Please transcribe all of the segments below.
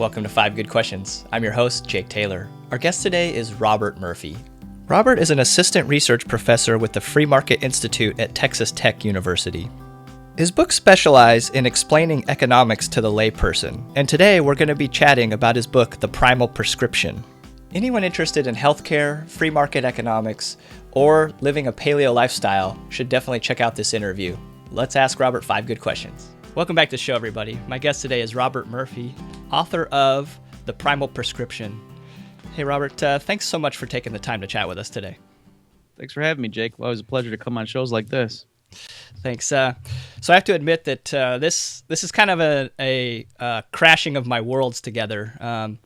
Welcome to 5 Good Questions. I'm your host, Jake Taylor. Our guest today is Robert Murphy. Robert is an assistant research professor with the Free Market Institute at Texas Tech University. His books specialize in explaining economics to the layperson, and today we're going to be chatting about his book, The Primal Prescription. Anyone interested in healthcare, free market economics, or living a paleo lifestyle should definitely check out this interview. Let's ask Robert 5 good questions. Welcome back to the show, everybody. My guest today is Robert Murphy, author of The Primal Prescription. Hey, Robert, thanks so much for taking the time to chat with us today. Thanks for having me, Jake. Well, it was a pleasure to come on shows like this. Thanks. So I have to admit that this is kind of a crashing of my worlds together.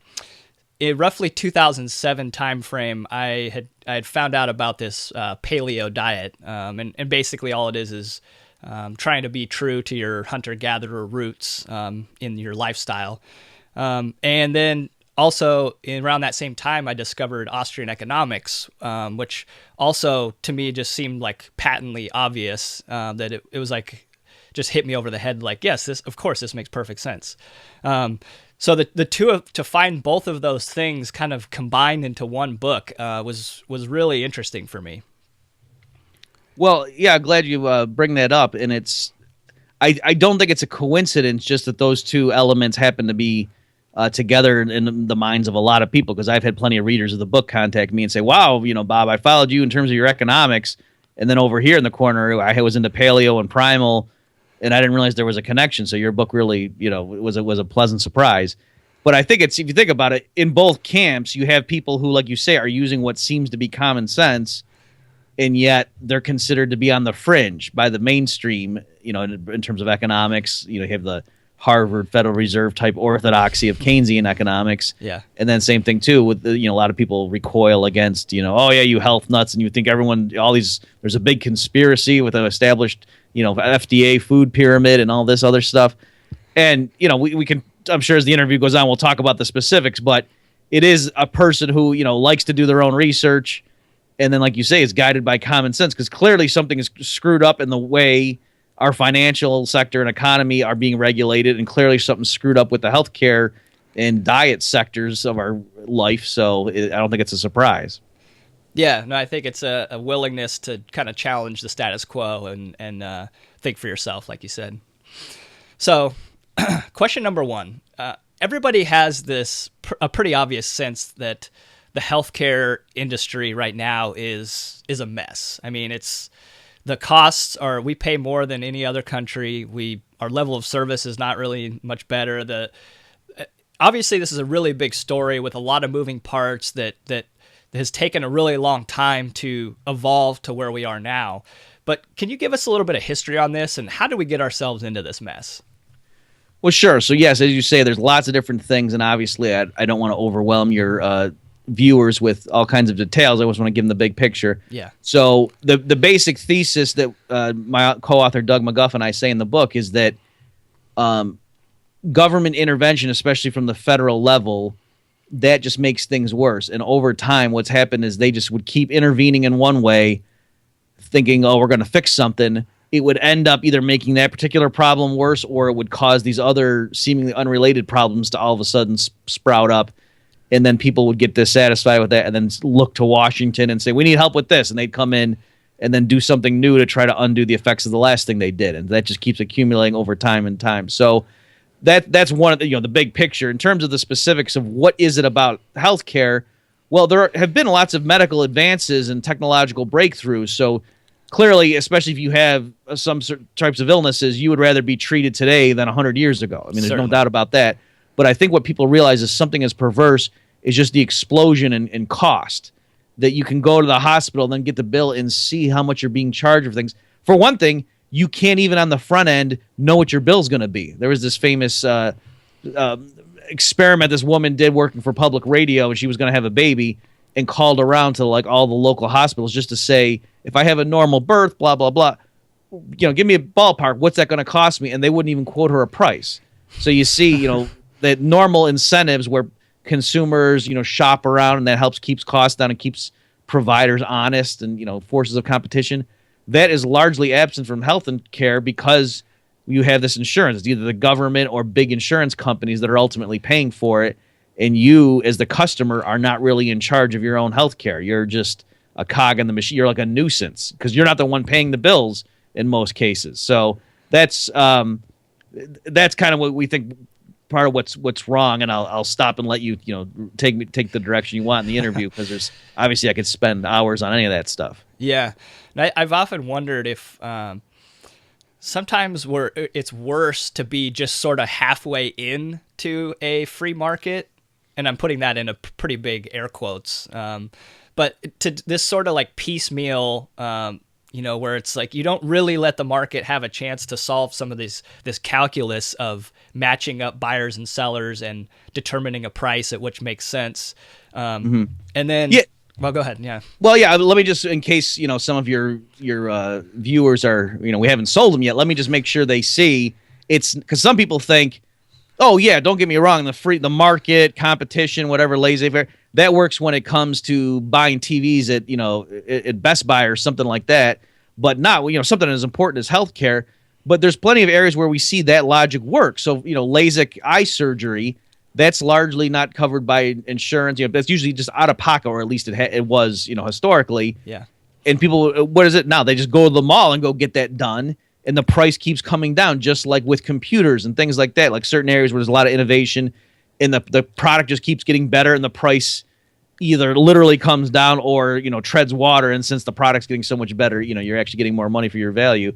In roughly 2007 timeframe, I had found out about this paleo diet, and basically all it is trying to be true to your hunter-gatherer roots in your lifestyle. And then also around that same time, I discovered Austrian economics, which also to me just seemed like patently obvious, that it was like just hit me over the head like, yes, this makes perfect sense. So the two to find both of those things kind of combined into one book was really interesting for me. Well, yeah, glad you bring that up. And I don't think it's a coincidence just that those two elements happen to be together in the minds of a lot of people, because I've had plenty of readers of the book contact me and say, wow, Bob, I followed you in terms of your economics. And then over here in the corner, I was into paleo and primal, and I didn't realize there was a connection. So your book really, was a pleasant surprise. But I think if you think about it, in both camps, you have people who, like you say, are using what seems to be common sense, and yet they're considered to be on the fringe by the mainstream, in terms of economics. You have the Harvard Federal Reserve type orthodoxy of Keynesian economics. Yeah. And then same thing too with, a lot of people recoil against, oh yeah, you health nuts. And you think there's a big conspiracy with an established, FDA food pyramid and all this other stuff. And, we can, I'm sure as the interview goes on, we'll talk about the specifics, but it is a person who, likes to do their own research. And then, like you say, is guided by common sense, because clearly something is screwed up in the way our financial sector and economy are being regulated, and clearly something's screwed up with the healthcare and diet sectors of our life. So I don't think it's a surprise. Yeah, no, I think it's a willingness to kind of challenge the status quo and think for yourself, like you said. So, question number one. Everybody has a pretty obvious sense that the healthcare industry right now is a mess. I mean, the costs we pay more than any other country. Our level of service is not really much better. Obviously this is a really big story with a lot of moving parts that has taken a really long time to evolve to where we are now. But can you give us a little bit of history on this, and how do we get ourselves into this mess? Well, sure. So yes, as you say, there's lots of different things, and obviously I don't want to overwhelm your viewers with all kinds of details. I just want to give them the big picture. Yeah. So the basic thesis that my co-author Doug McGuff and I say in the book is that government intervention, especially from the federal level, that just makes things worse. And over time, what's happened is they just would keep intervening in one way, thinking, oh, we're going to fix something. It would end up either making that particular problem worse, or it would cause these other seemingly unrelated problems to all of a sudden sprout up. And then people would get dissatisfied with that and then look to Washington and say, we need help with this. And they'd come in and then do something new to try to undo the effects of the last thing they did. And that just keeps accumulating over time and time. So that's one of the big picture. In terms of the specifics of what is it about healthcare, well, there have been lots of medical advances and technological breakthroughs. So clearly, especially if you have some certain types of illnesses, you would rather be treated today than 100 years ago. I mean, there's no doubt about that. But I think what people realize is something as perverse is just the explosion in cost, that you can go to the hospital and then get the bill and see how much you're being charged for things. For one thing, you can't even on the front end know what your bill's going to be. There was this famous experiment this woman did working for public radio, and she was going to have a baby and called around to like all the local hospitals just to say, if I have a normal birth, blah, blah, blah, give me a ballpark. What's that going to cost me? And they wouldn't even quote her a price. So you see, that normal incentives where consumers, shop around, and that keeps costs down and keeps providers honest and, forces of competition. That is largely absent from health and care because you have this insurance. It's either the government or big insurance companies that are ultimately paying for it, and you, as the customer, are not really in charge of your own health care. You're just a cog in the machine. You're like a nuisance because you're not the one paying the bills in most cases. So that's kind of what we think part of what's wrong. And I'll stop and let you take the direction you want in the interview, because there's obviously I could spend hours on any of that stuff. Yeah, and I've often wondered if sometimes it's worse to be just sort of halfway in to a free market, and I'm putting that in a pretty big air quotes. But to this sort of like piecemeal, where it's like you don't really let the market have a chance to solve some of this calculus of matching up buyers and sellers and determining a price at which makes sense. And then, well, go ahead. Yeah. Well, yeah. Let me just, in case some of your viewers are, we haven't sold them yet. Let me just make sure they see it's, because some people think, oh yeah, don't get me wrong, the market, competition, whatever, laissez-faire, that works when it comes to buying TVs at Best Buy or something like that, but not something as important as healthcare. But there's plenty of areas where we see that logic work. So LASIK eye surgery, that's largely not covered by insurance. That's usually just out of pocket, or at least it was historically. Yeah. And people, what is it now? They just go to the mall and go get that done. And the price keeps coming down, just like with computers and things like that, like certain areas where there's a lot of innovation and the product just keeps getting better and the price either literally comes down or, treads water. And since the product's getting so much better, you're actually getting more money for your value,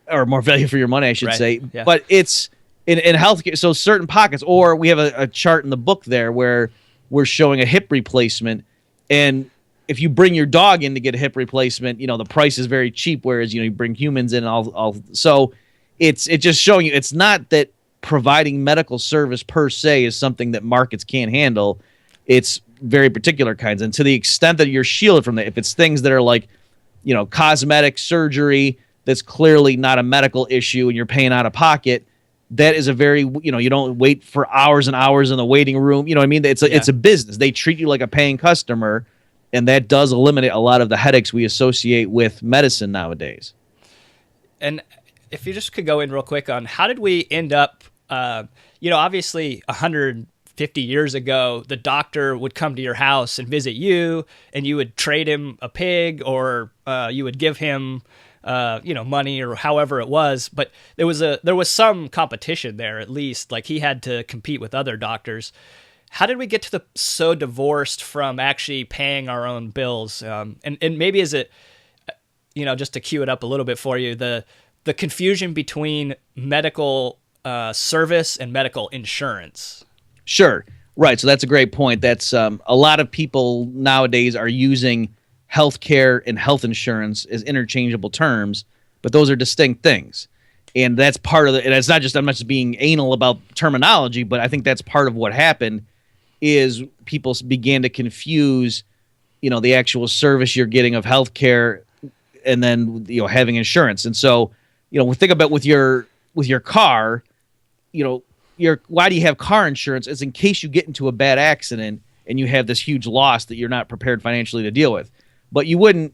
or more value for your money, I should say. Yeah. But it's in healthcare. So certain pockets, or we have a chart in the book there where we're showing a hip replacement, and if you bring your dog in to get a hip replacement, the price is very cheap. Whereas, you bring humans in, so it's just showing you, it's not that providing medical service per se is something that markets can't handle. It's very particular kinds. And to the extent that you're shielded from that, if it's things that are like, cosmetic surgery, that's clearly not a medical issue and you're paying out of pocket, that is a very, you don't wait for hours and hours in the waiting room. You know what I mean? It's a business. They treat you like a paying customer. And that does eliminate a lot of the headaches we associate with medicine nowadays. And if you just could go in real quick on how did we end up, obviously 150 years ago, the doctor would come to your house and visit you, and you would trade him a pig, or you would give him, money, or however it was. But there was some competition there, at least. Like, he had to compete with other doctors. How did we get to so divorced from actually paying our own bills? And maybe is it, just to cue it up a little bit for you, the confusion between medical service and medical insurance? Sure. Right. So that's a great point. That's a lot of people nowadays are using healthcare and health insurance as interchangeable terms, but those are distinct things. And that's part of and it's not just, I'm not just being anal about terminology, but I think that's part of what happened. Is people began to confuse, the actual service you're getting of healthcare, and then having insurance. And so, we think about with your car, why do you have car insurance? It's in case you get into a bad accident and you have this huge loss that you're not prepared financially to deal with. But you wouldn't,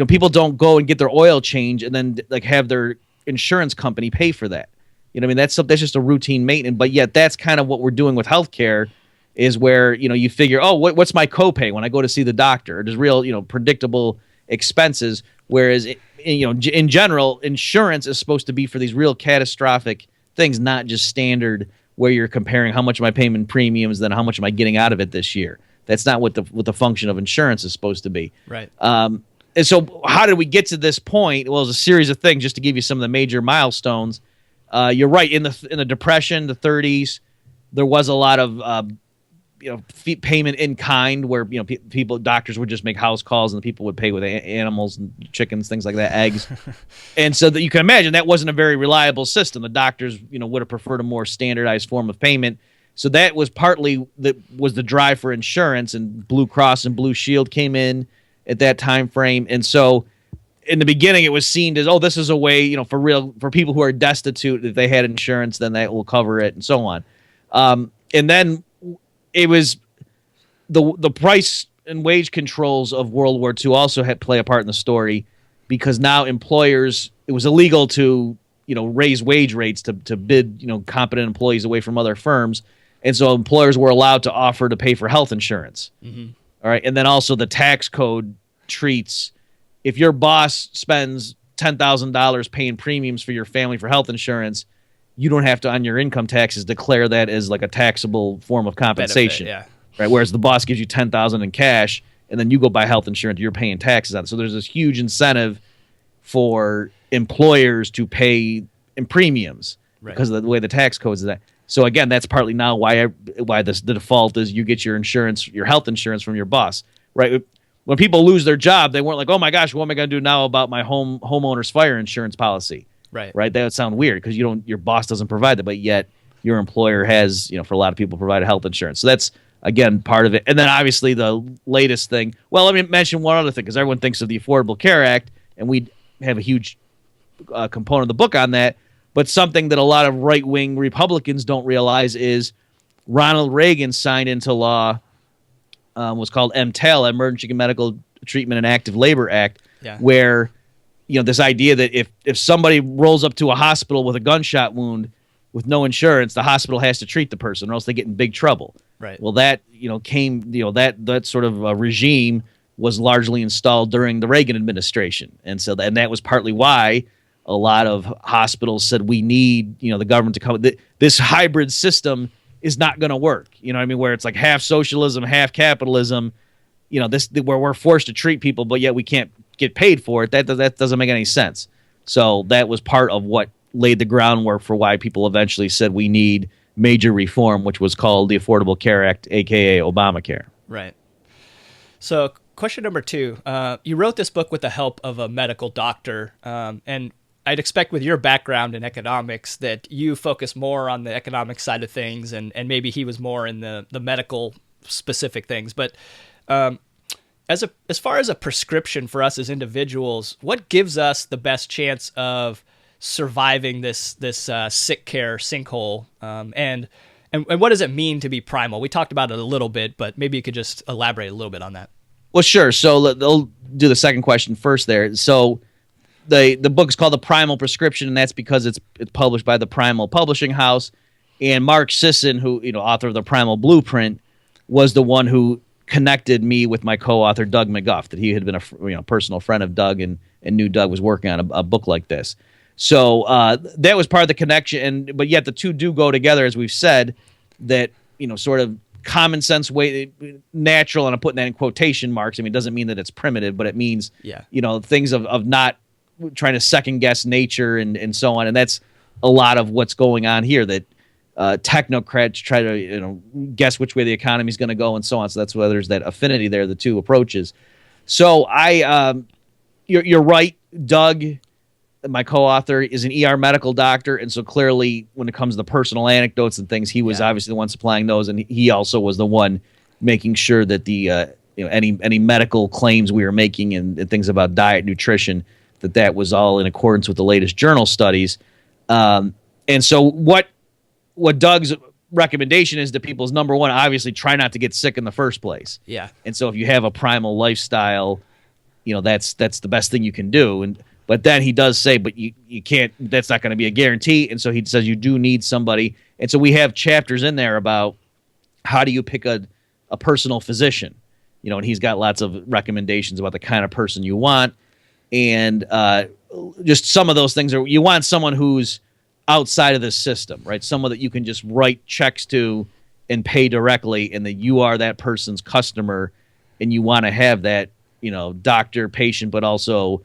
people don't go and get their oil change and then like have their insurance company pay for that. That's just a routine maintenance. But yet that's kind of what we're doing with healthcare. Is where, you figure, oh, what's my copay when I go to see the doctor? There's real, predictable expenses. Whereas, in general, insurance is supposed to be for these real catastrophic things, not just standard where you're comparing how much am I paying in premiums, then how much am I getting out of it this year. That's not what the function of insurance is supposed to be. Right. And so how did we get to this point? Well, it was a series of things, just to give you some of the major milestones. You're right. In the Depression, the 30s, there was a lot of payment in kind, where doctors would just make house calls and the people would pay with animals and chickens, things like that, eggs. And so that you can imagine that wasn't a very reliable system. The doctors would have preferred a more standardized form of payment. So that was partly the drive for insurance, and Blue Cross and Blue Shield came in at that time frame. And so in the beginning it was seen as, oh, this is a way for people who are destitute, if they had insurance then that will cover it, and so on. And then it was the price and wage controls of World War II also had play a part in the story, because now employers, it was illegal to raise wage rates to bid, competent employees away from other firms. And so employers were allowed to offer to pay for health insurance. Mm-hmm. All right. And then also the tax code treats, if your boss spends $10,000 paying premiums for your family for health insurance, you don't have to, on your income taxes, declare that as like a taxable form of compensation. Benefit, right? Whereas the boss gives you $10,000 in cash, and then you go buy health insurance, you're paying taxes on it. So there's this huge incentive for employers to pay in premiums because of the way the tax codes is that. So again, that's partly now why the default is you get your insurance, your health insurance from your boss, right? When people lose their job, they weren't like, oh my gosh, what am I going to do now about my homeowner's fire insurance policy? Right. That would sound weird because your boss doesn't provide that, but yet your employer has, for a lot of people, provided health insurance. So that's, again, part of it. And then obviously the latest thing. Well, let me mention one other thing because everyone thinks of the Affordable Care Act, and we have a huge component of the book on that. But something that a lot of right-wing Republicans don't realize is Ronald Reagan signed into law was called MTAL, Emergency Medical Treatment and Active Labor Act, where this idea that if somebody rolls up to a hospital with a gunshot wound with no insurance, the hospital has to treat the person or else they get in big trouble. Right. Well, that that sort of regime was largely installed during the Reagan administration, and that was partly why a lot of hospitals said we need the government to come. This hybrid system is not going to work. You know what I mean? Where it's like half socialism, half capitalism. Where we're forced to treat people, but yet we can't get paid for it. That doesn't make any sense. So that was part of what laid the groundwork for why people eventually said we need major reform, which was called the Affordable Care Act, aka Obamacare. Right. So question number 2, you wrote this book with the help of a medical doctor, and I'd expect with your background in economics that you focus more on the economic side of things, and maybe he was more in the medical specific things. But as far as a prescription for us as individuals, what gives us the best chance of surviving this sick care sinkhole? And what does it mean to be primal? We talked about it a little bit, but maybe you could just elaborate a little bit on that. Well, sure. So they'll do the second question first there. So the book is called The Primal Prescription, and that's because it's published by the Primal Publishing House. And Mark Sisson, who author of the Primal Blueprint, was the one who connected me with my co-author Doug McGuff. That he had been a personal friend of Doug and knew Doug was working on a book like this. So that was part of the connection. But yet the two do go together, as we've said. That sort of common sense way, natural, and I'm putting that in quotation marks. I mean, it doesn't mean that it's primitive, but it means things of not trying to second guess nature and so on. And that's a lot of what's going on here, that technocrats try to guess which way the economy is going to go and so on. So that's why there's that affinity there, the two approaches. So you're right. Doug, my co-author, is an ER medical doctor, and so clearly when it comes to the personal anecdotes and things, he was obviously the one supplying those, and he also was the one making sure that the any medical claims we were making and things about diet, nutrition, that was all in accordance with the latest journal studies. And so what Doug's recommendation is to people is, number one, obviously try not to get sick in the first place. Yeah. And so if you have a primal lifestyle, that's the best thing you can do. But then he does say, but you can't, that's not going to be a guarantee. And so he says you do need somebody. And so we have chapters in there about how do you pick a personal physician, and he's got lots of recommendations about the kind of person you want. And just some of those things are, you want someone who's outside of the system, right? Someone that you can just write checks to and pay directly, and that you are that person's customer, and you want to have that, doctor, patient, but also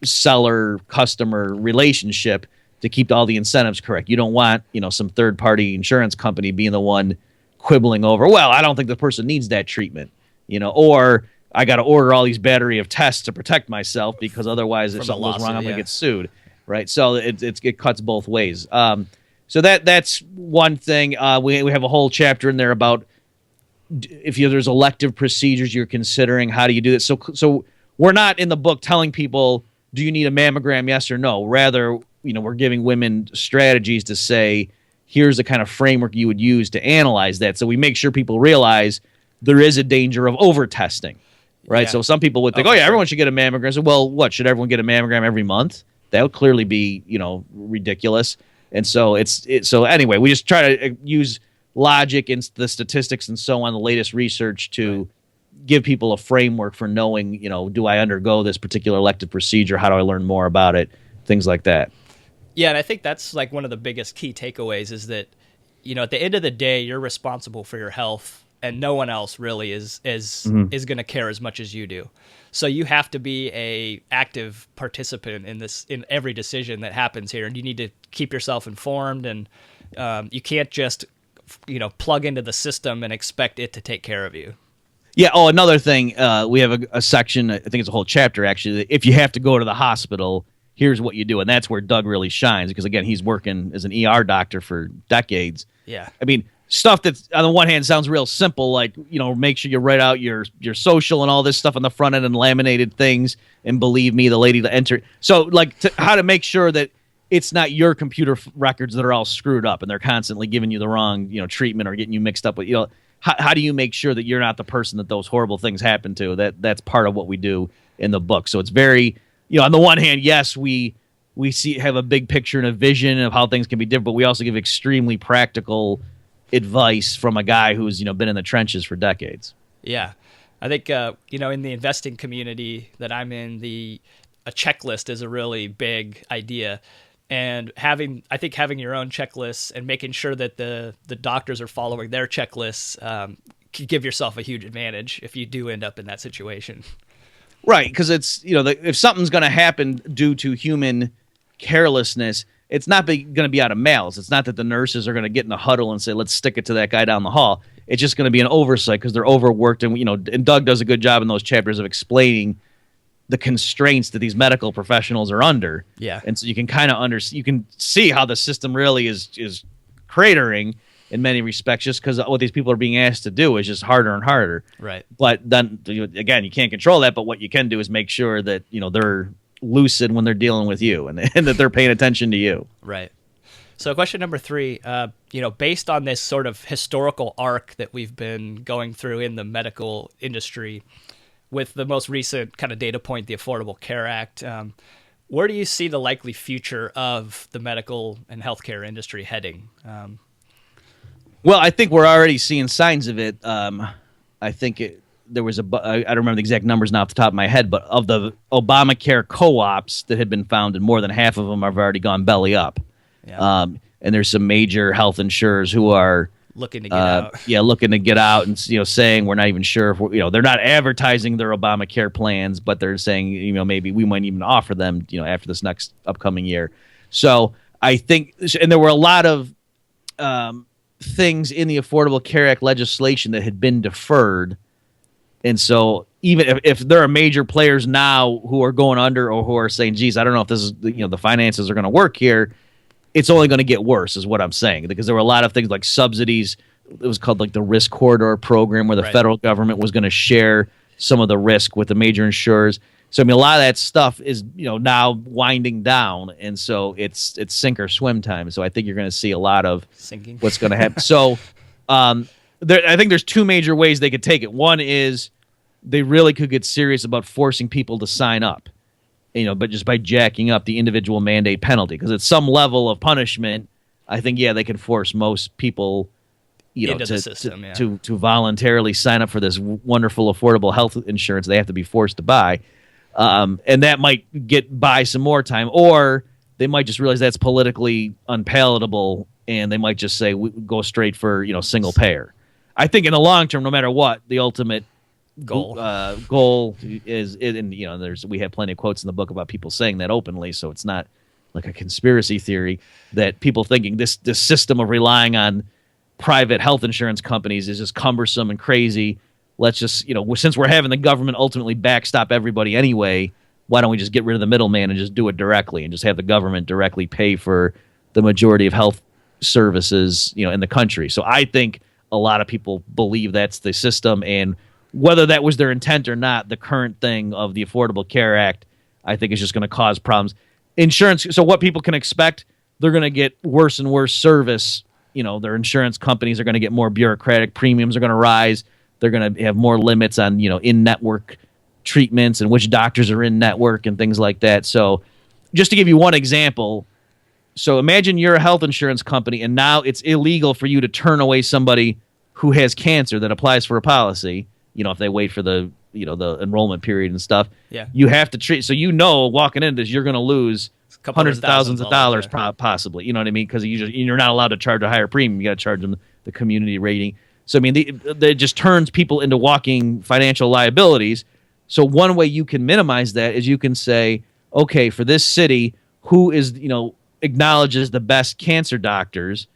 seller customer relationship to keep all the incentives correct. You don't want, some third party insurance company being the one quibbling over, well, I don't think the person needs that treatment, or I got to order all these battery of tests to protect myself because otherwise if something goes wrong, I'm going to get sued. Right. So it cuts both ways. So that's one thing. We have a whole chapter in there about if there's elective procedures you're considering, how do you do this? So we're not in the book telling people, do you need a mammogram? Yes or no. Rather, we're giving women strategies to say, here's the kind of framework you would use to analyze that. So we make sure people realize there is a danger of over testing. Right. Yeah. So some people would think, everyone should get a mammogram. So, well, what, should everyone get a mammogram every month? That would clearly be, ridiculous. And so so anyway, we just try to use logic and the statistics and so on, the latest research to give people a framework for knowing, do I undergo this particular elective procedure? How do I learn more about it? Things like that. Yeah, and I think that's like one of the biggest key takeaways is that, at the end of the day, you're responsible for your health, and no one else really is going to care as much as you do. So you have to be a active participant in every decision that happens here, and you need to keep yourself informed, and you can't just plug into the system and expect it to take care of you. Yeah. Oh, another thing, we have a section, I think it's a whole chapter actually. If you have to go to the hospital, here's what you do. And that's where Doug really shines because, again, he's working as an ER doctor for decades. Yeah. I mean, stuff that's on the one hand sounds real simple, like, make sure you write out your social and all this stuff on the front end and laminated things. And believe me, the lady to enter. So, like, how to make sure that it's not your computer records that are all screwed up and they're constantly giving you the wrong, treatment or getting you mixed up with, how do you make sure that you're not the person that those horrible things happen to? That's part of what we do in the book. So it's very, on the one hand, yes, we have a big picture and a vision of how things can be different, but we also give extremely practical advice from a guy who's, been in the trenches for decades. Yeah. I think, in the investing community that I'm in, a checklist is a really big idea. And having your own checklists and making sure that the doctors are following their checklists can give yourself a huge advantage if you do end up in that situation. Right, because it's, if something's going to happen due to human carelessness, it's not going to be out of malice. It's not that the nurses are going to get in a huddle and say, let's stick it to that guy down the hall. It's just going to be an oversight because they're overworked. And, and Doug does a good job in those chapters of explaining the constraints that these medical professionals are under. Yeah. And so you can kind of you can see how the system really is cratering in many respects, just because what these people are being asked to do is just harder and harder. Right. But then again, you can't control that. But what you can do is make sure that they're lucid when they're dealing with you, and that they're paying attention to you. Right. So question number 3, based on this sort of historical arc that we've been going through in the medical industry, with the most recent kind of data point, the Affordable Care Act, where do you see the likely future of the medical and healthcare industry heading? Well, I think we're already seeing signs of it. I think there was I don't remember the exact numbers now off the top of my head, but of the Obamacare co-ops that had been founded, more than half of them have already gone belly up. Yeah. And there's some major health insurers who are looking to get out. Yeah, looking to get out and saying we're not even sure if they're not advertising their Obamacare plans, but they're saying maybe we might even offer them after this next upcoming year. So I think, and there were a lot of things in the Affordable Care Act legislation that had been deferred. And so even if there are major players now who are going under or who are saying, geez, I don't know if this is, the finances are going to work here, it's only going to get worse is what I'm saying, because there were a lot of things like subsidies. It was called like the risk corridor program where the federal government was going to share some of the risk with the major insurers. So, I mean, a lot of that stuff is, now winding down. And so it's sink or swim time. So I think you're going to see a lot of sinking. What's going to happen. So I think there's two major ways they could take it. One is they really could get serious about forcing people to sign up, but just by jacking up the individual mandate penalty. Because at some level of punishment, I think, they can force most people into the system, to voluntarily sign up for this wonderful, affordable health insurance they have to be forced to buy. And that might get by some more time, or they might just realize that's politically unpalatable, and they might just say, we go straight for, single payer. I think in the long term, no matter what, the ultimate goal is, and we have plenty of quotes in the book about people saying that openly, so it's not like a conspiracy theory that people thinking this system of relying on private health insurance companies is just cumbersome and crazy. Let's just, since we're having the government ultimately backstop everybody anyway, why don't we just get rid of the middleman and just do it directly and just have the government directly pay for the majority of health services, in the country. So I think a lot of people believe that's the system, and whether that was their intent or not, the current thing of the Affordable Care Act, I think is just going to cause problems. Insurance, so what people can expect, they're going to get worse and worse service. Their insurance companies are going to get more bureaucratic, premiums are going to rise. They're going to have more limits on, in-network treatments and which doctors are in network and things like that. So, just to give you one example, so imagine you're a health insurance company, and now it's illegal for you to turn away somebody who has cancer that applies for a policy. If they wait for the the enrollment period and stuff. Yeah. You have to treat. So walking into this, you're going to lose hundreds of thousands of dollars, possibly. You know what I mean? Because you're not allowed to charge a higher premium. You got to charge them the community rating. So I mean, it just turns people into walking financial liabilities. So one way you can minimize that is you can say, okay, for this city, who is acknowledges the best cancer doctors,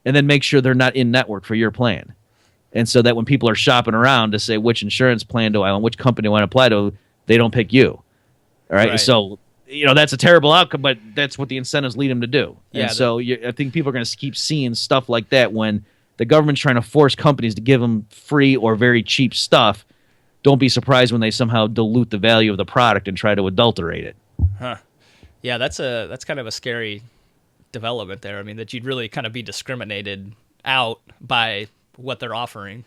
and then make sure they're not in network for your plan. And so that when people are shopping around to say which insurance plan do I want, which company do I want to apply to, they don't pick you. All right. So, that's a terrible outcome, but that's what the incentives lead them to do. Yeah, and so I think people are going to keep seeing stuff like that when the government's trying to force companies to give them free or very cheap stuff. Don't be surprised when they somehow dilute the value of the product and try to adulterate it. Huh. Yeah, that's kind of a scary development there. I mean, that you'd really kind of be discriminated out by what they're offering.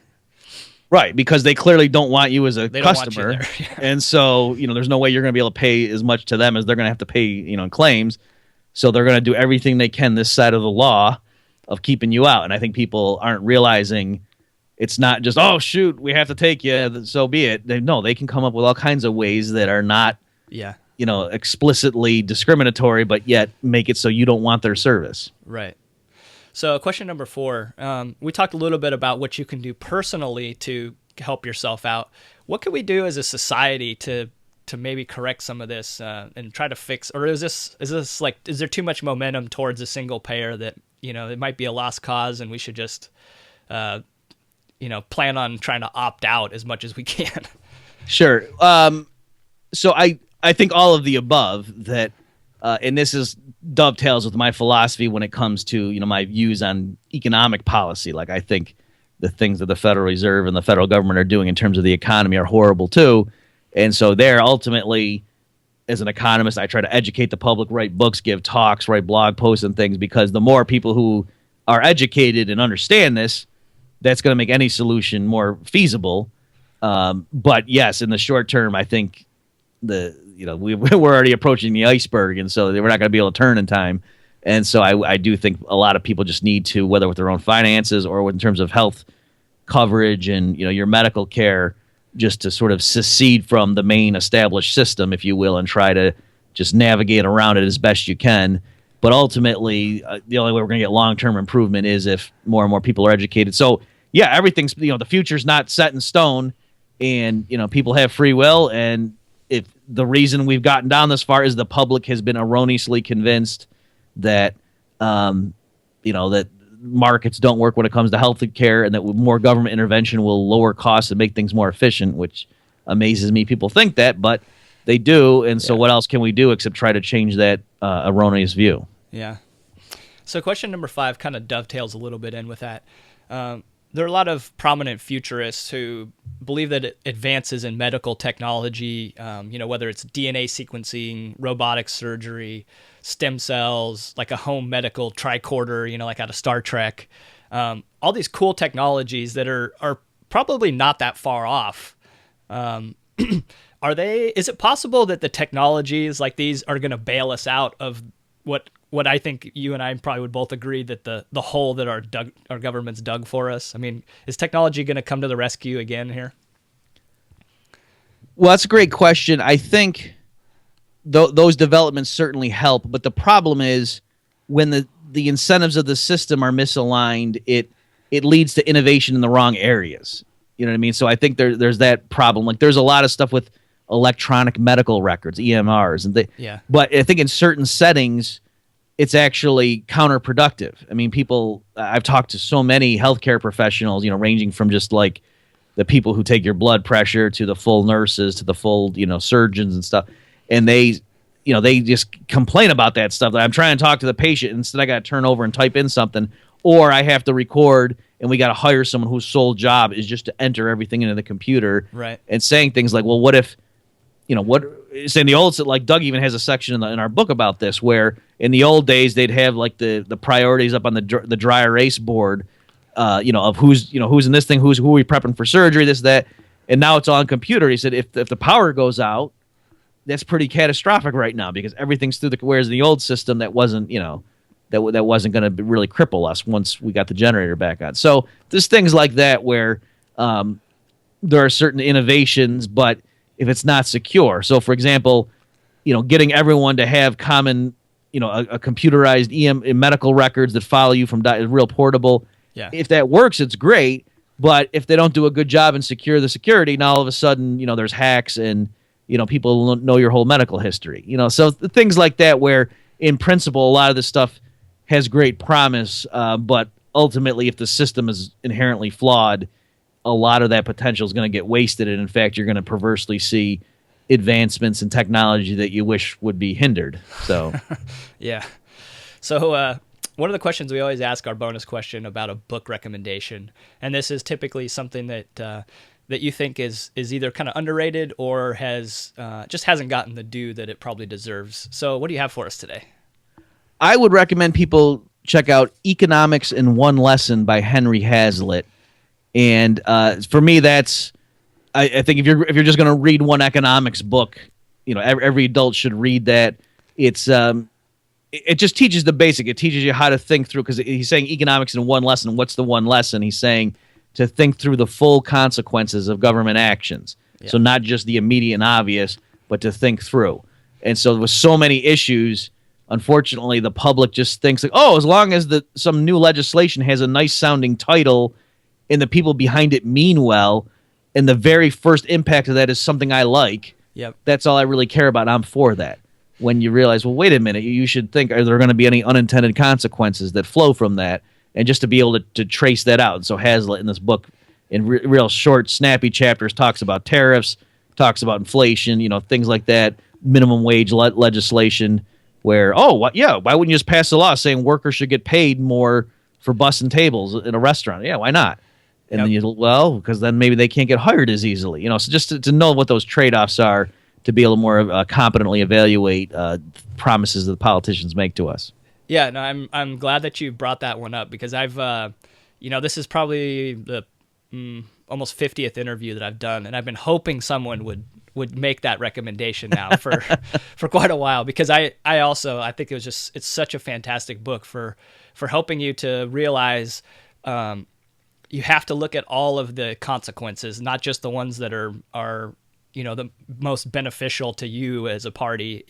Right, because they clearly don't want you as a customer. And so, there's no way you're going to be able to pay as much to them as they're going to have to pay, in claims. So they're going to do everything they can this side of the law of keeping you out. And I think people aren't realizing it's not just, oh, shoot, we have to take you, so be it. They can come up with all kinds of ways that are not explicitly discriminatory, but yet make it so you don't want their service. Right. So question number 4, we talked a little bit about what you can do personally to help yourself out. What can we do as a society to maybe correct some of this and try to fix, or is there too much momentum towards a single payer that, it might be a lost cause and we should just, plan on trying to opt out as much as we can? Sure. So I think all of the above that, and this is dovetails with my philosophy when it comes to my views on economic policy. Like I think the things that the Federal Reserve and the federal government are doing in terms of the economy are horrible too. And so there, ultimately, as an economist, I try to educate the public, write books, give talks, write blog posts and things, because the more people who are educated and understand this, that's going to make any solution more feasible. But yes, in the short term, I think we're already approaching the iceberg, and so we're not going to be able to turn in time. And so I do think a lot of people just need to, whether with their own finances or in terms of health coverage and your medical care, just to sort of secede from the main established system, if you will, and try to just navigate around it as best you can. But ultimately, the only way we're going to get long-term improvement is if more and more people are educated. So yeah, everything's the future's not set in stone, and people have free will, and if the reason we've gotten down this far is the public has been erroneously convinced that, that markets don't work when it comes to health care, and that more government intervention will lower costs and make things more efficient, which amazes me. People think that, but they do. And so what else can we do except try to change that erroneous view? Yeah. So question number 5 kind of dovetails a little bit in with that. There are a lot of prominent futurists who believe that advances in medical technology, whether it's DNA sequencing, robotic surgery, stem cells, like a home medical tricorder, like out of Star Trek, all these cool technologies that are probably not that far off. Is it possible that the technologies like these are going to bail us out of what I think you and I probably would both agree that the hole that our government's dug for us? I mean, is technology going to come to the rescue again here? Well, that's a great question. I think those developments certainly help, but the problem is when the incentives of the system are misaligned, it leads to innovation in the wrong areas. You know what I mean? So I think there's that problem. Like there's a lot of stuff with electronic medical records, EMRs, but I think in certain settings, it's actually counterproductive. I mean, I've talked to so many healthcare professionals, ranging from just like the people who take your blood pressure to the full nurses to the full, surgeons and stuff. And they just complain about that stuff. I'm trying to talk to the patient, instead I got to turn over and type in something, or I have to record and we got to hire someone whose sole job is just to enter everything into the computer. Right. And saying things like, well, what if, saying the old, like Doug even has a section in our book about this, where in the old days they'd have like the priorities up on the dry erase board, of who's in this thing, who are we prepping for surgery, this, that, and now it's all on computer. He said if the power goes out, that's pretty catastrophic right now because everything's through the, whereas the old system that wasn't, that wasn't going to really cripple us once we got the generator back on. So there's things like that where there are certain innovations, but if it's not secure. So for example, getting everyone to have common, a computerized medical records that follow you from real portable. Yeah. If that works, it's great. But if they don't do a good job and secure the security, now all of a sudden, there's hacks and, people know your whole medical history. So things like that where in principle, a lot of this stuff has great promise. But ultimately, if the system is inherently flawed, a lot of that potential is going to get wasted. And in fact, you're going to perversely see advancements in technology that you wish would be hindered. So, yeah. So, one of the questions we always ask, our bonus question about a book recommendation, and this is typically something that you think is either kind of underrated or has just hasn't gotten the due that it probably deserves. So what do you have for us today? I would recommend people check out Economics in One Lesson by Henry Hazlitt. And for me, that's I think if you're just going to read one economics book, every adult should read that. It just teaches the basic. It teaches you how to think through, because he's saying economics in one lesson. What's the one lesson? He's saying to think through the full consequences of government actions. Yeah. So not just the immediate and obvious, but to think through. And so with so many issues, unfortunately, the public just thinks like, oh, as long as some new legislation has a nice sounding title and the people behind it mean well, and the very first impact of that is something I like, yep, that's all I really care about. I'm for that. When you realize, well, wait a minute, you should think, are there going to be any unintended consequences that flow from that? And just to be able to trace that out. And so Hazlitt in this book, in real short, snappy chapters, talks about tariffs, talks about inflation, things like that, minimum wage legislation, where, why wouldn't you just pass a law saying workers should get paid more for bussing tables in a restaurant? Yeah, why not? And yep. Then because then maybe they can't get hired as easily. So just to know what those trade-offs are, to be able to more competently evaluate promises that the politicians make to us. Yeah, no, I'm glad that you brought that one up, because I've, this is probably the almost 50th interview that I've done, and I've been hoping someone would make that recommendation now for for quite a while, because I think it's such a fantastic book for helping you to realize you have to look at all of the consequences, not just the ones that are the most beneficial to you as a party.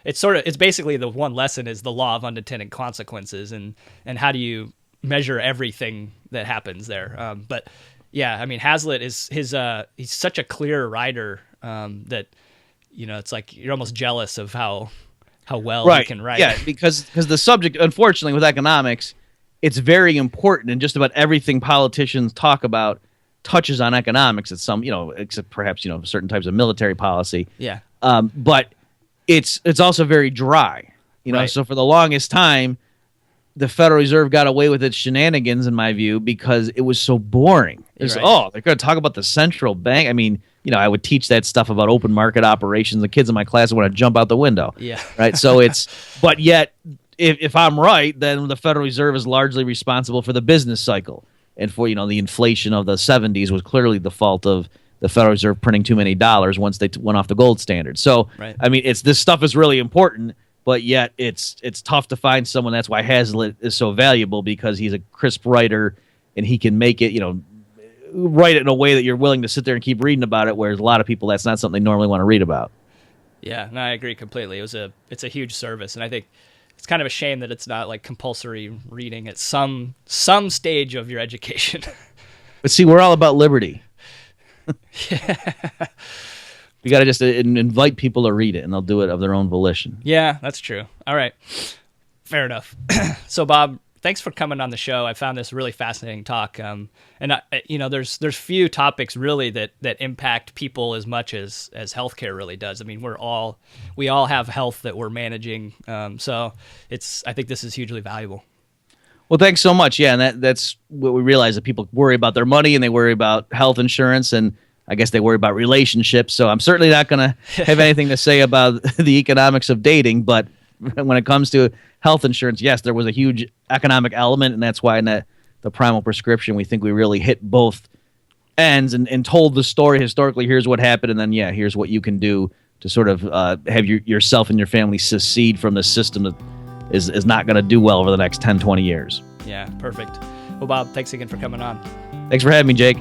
It's basically the one lesson is the law of unintended consequences, and how do you measure everything that happens there. But yeah, I mean, Hazlitt he's such a clear writer that it's like you're almost jealous of how well he can write. Yeah, because the subject, unfortunately, with economics, it's very important, and just about everything politicians talk about touches on economics at some, except perhaps, certain types of military policy. Yeah. But it's also very dry, right. So for the longest time, the Federal Reserve got away with its shenanigans, in my view, because it was so boring. It's, right. They're going to talk about the central bank. I mean, I would teach that stuff about open market operations. The kids in my class want to jump out the window. Yeah. Right. So but yet, if I'm right, then the Federal Reserve is largely responsible for the business cycle. And for, the inflation of the 70s was clearly the fault of the Federal Reserve printing too many dollars once they went off the gold standard. So, right. I mean, this stuff is really important, but yet it's tough to find someone. That's why Hazlitt is so valuable, because he's a crisp writer and he can make it, write it in a way that you're willing to sit there and keep reading about it, whereas a lot of people, that's not something they normally want to read about. Yeah, no, I agree completely. It's a huge service, and I think it's kind of a shame that it's not like compulsory reading at some stage of your education. But see, we're all about liberty. Yeah. We got to just invite people to read it, and they'll do it of their own volition. Yeah, that's true. All right. Fair enough. So, Bob, thanks for coming on the show. I found this really fascinating talk. And there's few topics really that impact people as much as healthcare really does. I mean, we all have health that we're managing. So I think this is hugely valuable. Well, thanks so much. Yeah, and that's what we realize, that people worry about their money and they worry about health insurance, and I guess they worry about relationships. So I'm certainly not going to have anything to say about the economics of dating, but when it comes to health insurance, yes, there was a huge economic element, and that's why in the Primal Prescription, we think we really hit both ends and told the story historically. Here's what happened, and then, here's what you can do to sort of have yourself and your family secede from the system that is not going to do well over the next 10, 20 years. Yeah, perfect. Well, Bob, thanks again for coming on. Thanks for having me, Jake.